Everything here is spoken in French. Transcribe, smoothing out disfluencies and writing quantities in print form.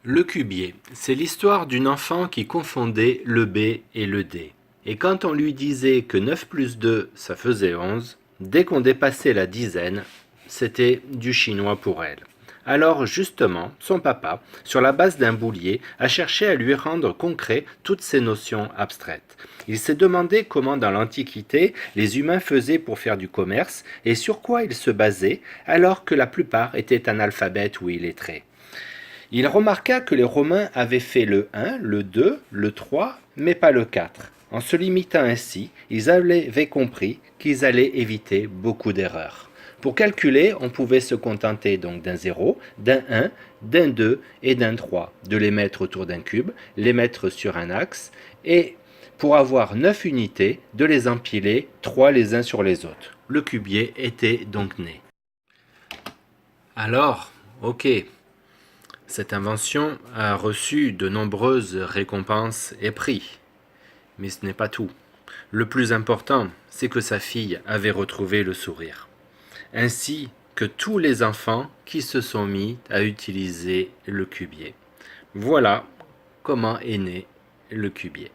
Le cubier, c'est l'histoire d'une enfant qui confondait le B et le D. Et quand on lui disait que 9 plus 2, ça faisait 11, dès qu'on dépassait la dizaine, c'était du chinois pour elle. Alors justement, son papa, sur la base d'un boulier, a cherché à lui rendre concret toutes ces notions abstraites. Il s'est demandé comment dans l'Antiquité les humains faisaient pour faire du commerce et sur quoi ils se basaient alors que la plupart étaient analphabètes ou illettrés. Il remarqua que les Romains avaient fait le 1, le 2, le 3, mais pas le 4. En se limitant ainsi, ils avaient compris qu'ils allaient éviter beaucoup d'erreurs. Pour calculer, on pouvait se contenter donc d'un 0, d'un 1, d'un 2 et d'un 3, de les mettre autour d'un cube, les mettre sur un axe, et pour avoir 9 unités, de les empiler 3 les uns sur les autres. Le cubier était donc né. Alors, ok, cette invention a reçu de nombreuses récompenses et prix. Mais ce n'est pas tout. Le plus important, c'est que sa fille avait retrouvé le sourire. Ainsi que tous les enfants qui se sont mis à utiliser le cubier. Voilà comment est né le cubier.